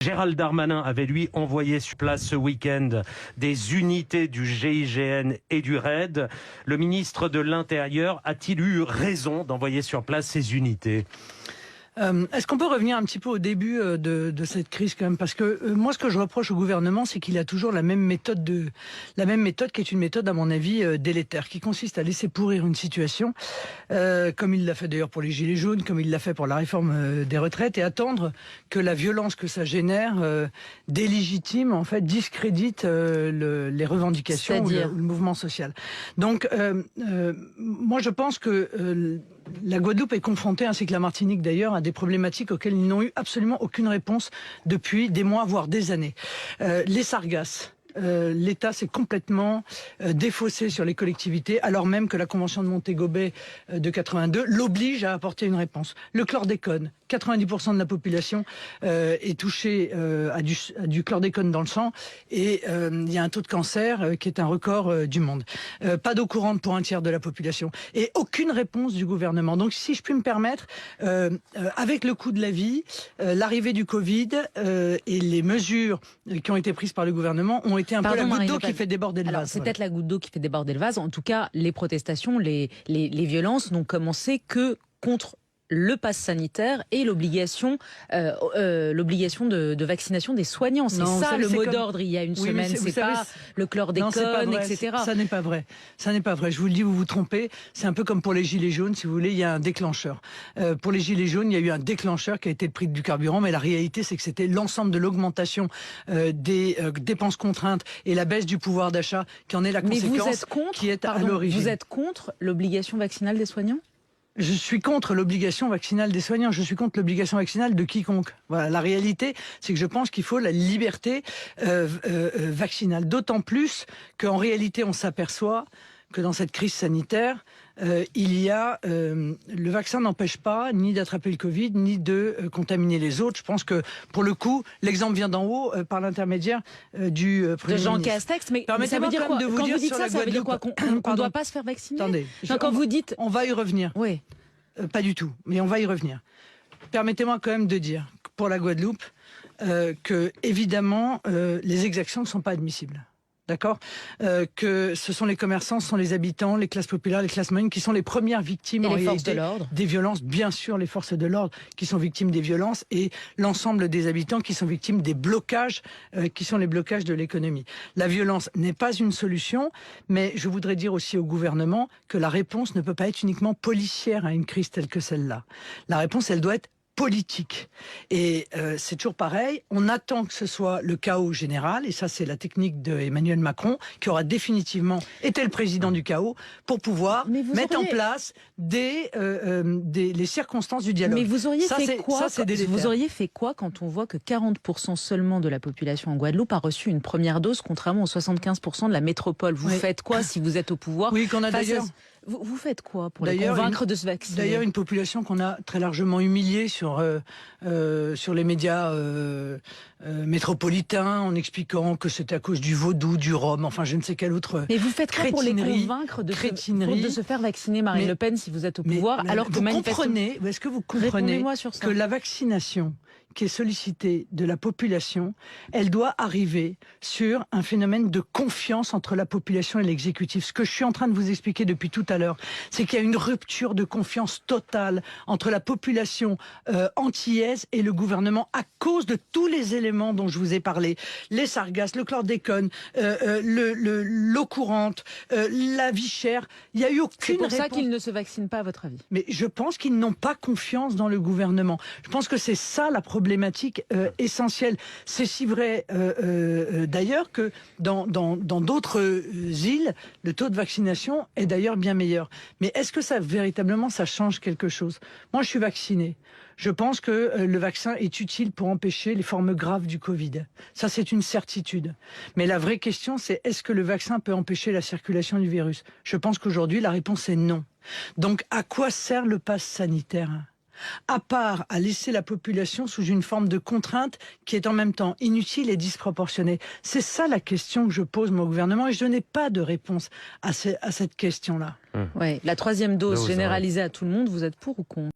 Gérald Darmanin avait lui envoyé sur place ce week-end des unités du GIGN et du RAID. Le ministre de l'Intérieur a-t-il eu raison d'envoyer sur place ces unités ? Est-ce qu'on peut revenir un petit peu au début de cette crise quand même, parce que moi ce que je reproche au gouvernement, c'est qu'il a toujours la même méthode qui est une méthode à mon avis délétère, qui consiste à laisser pourrir une situation, comme il l'a fait d'ailleurs pour les gilets jaunes, comme il l'a fait pour la réforme des retraites, et attendre que la violence que ça génère délégitime, en fait, discrédite les revendications ou le mouvement social. Donc moi je pense que la Guadeloupe est confrontée, ainsi que la Martinique d'ailleurs, à des problématiques auxquelles ils n'ont eu absolument aucune réponse depuis des mois, voire des années. Les sargasses. L'État s'est complètement défaussé sur les collectivités, alors même que la Convention de Montego Bay de 82 l'oblige à apporter une réponse. Le chlordécone, 90% de la population est touchée à du chlordécone dans le sang, et il y a un taux de cancer qui est un record du monde. Pas d'eau courante pour un tiers de la population, et aucune réponse du gouvernement. Donc si je puis me permettre, avec le coût de la vie, l'arrivée du Covid et les mesures qui ont été prises par le gouvernement ont été un peu la goutte d'eau qui fait déborder le vase. C'est peut-être la goutte d'eau qui fait déborder le vase. En tout cas, les protestations, les violences n'ont commencé que contre le pass sanitaire et l'obligation de vaccination des soignants. C'est ça le mot d'ordre il y a une semaine. C'est pas le chlordécone, etc. Ça n'est pas vrai. Ça n'est pas vrai. Je vous le dis, vous vous trompez. C'est un peu comme pour les gilets jaunes, si vous voulez, il y a un déclencheur. Pour les gilets jaunes, il y a eu un déclencheur qui a été le prix du carburant, mais la réalité, c'est que c'était l'ensemble de l'augmentation des dépenses contraintes et la baisse du pouvoir d'achat qui en est la conséquence, qui est à l'origine. Vous êtes contre l'obligation vaccinale des soignants ? Je suis contre l'obligation vaccinale des soignants. Je suis contre l'obligation vaccinale de quiconque. Voilà, la réalité, c'est que je pense qu'il faut la liberté vaccinale. D'autant plus qu'en réalité, on s'aperçoit que dans cette crise sanitaire, le vaccin n'empêche pas ni d'attraper le Covid, ni de contaminer les autres. Je pense que, pour le coup, l'exemple vient d'en haut par l'intermédiaire du Premier Jean ministre. Castex. Mais ça veut dire quoi? Quand vous dites ça, ça veut dire quoi? Qu'on ne doit pas se faire vacciner? Attendez. Quand vous dites... On va y revenir. Oui. Pas du tout, mais on va y revenir. Permettez-moi quand même de dire, pour la Guadeloupe, que, évidemment, les exactions ne sont pas admissibles. D'accord, que ce sont les commerçants, ce sont les habitants, les classes populaires, les classes moyennes qui sont les premières victimes en réalité des violences. Bien sûr, les forces de l'ordre qui sont victimes des violences, et l'ensemble des habitants qui sont victimes des blocages qui sont les blocages de l'économie. La violence n'est pas une solution, mais je voudrais dire aussi au gouvernement que la réponse ne peut pas être uniquement policière à une crise telle que celle-là. La réponse, elle doit être politique. Et c'est toujours pareil, on attend que ce soit le chaos général, et ça c'est la technique d'Emmanuel Macron, qui aura définitivement été le président du chaos, pour pouvoir mettre en place les circonstances du dialogue. Mais vous auriez fait quoi? Vous auriez fait quoi quand on voit que 40% seulement de la population en Guadeloupe a reçu une première dose, contrairement aux 75% de la métropole? Vous faites quoi si vous êtes au pouvoir? Oui, qu'on a d'ailleurs... Vous faites quoi pour les convaincre de se vacciner? D'ailleurs, une population qu'on a très largement humiliée sur les médias métropolitains, en expliquant que c'était à cause du vaudou, du rhum, enfin je ne sais quelle autre. Mais vous faites quoi pour les convaincre de se faire vacciner, Marine Le Pen, si vous êtes au pouvoir, alors que est-ce que vous comprenez que la vaccination qui est sollicitée de la population, elle doit arriver sur un phénomène de confiance entre la population et l'exécutif. Ce que je suis en train de vous expliquer depuis tout à l'heure, c'est qu'il y a une rupture de confiance totale entre la population antillaise et le gouvernement à cause de tous les éléments dont je vous ai parlé. Les sargasses, le chlordécone, l'eau courante, la vie chère. Il n'y a eu aucune réponse. C'est pour ça qu'ils ne se vaccinent pas, à votre avis? Mais je pense qu'ils n'ont pas confiance dans le gouvernement. Je pense que c'est ça la problématique essentielle. C'est si vrai d'ailleurs que dans d'autres îles, le taux de vaccination est d'ailleurs bien meilleur. Mais est-ce que ça véritablement ça change quelque chose? Moi, je suis vacciné. Je pense que le vaccin est utile pour empêcher les formes graves du Covid. Ça, c'est une certitude. Mais la vraie question, c'est est-ce que le vaccin peut empêcher la circulation du virus? Je pense qu'aujourd'hui, la réponse est non. Donc, à quoi sert le pass sanitaire ? À part à laisser la population sous une forme de contrainte qui est en même temps inutile et disproportionnée. C'est ça la question que je pose au gouvernement, et je n'ai pas de réponse à cette question-là. Ouais, la troisième dose généralisée à tout le monde, vous êtes pour ou contre?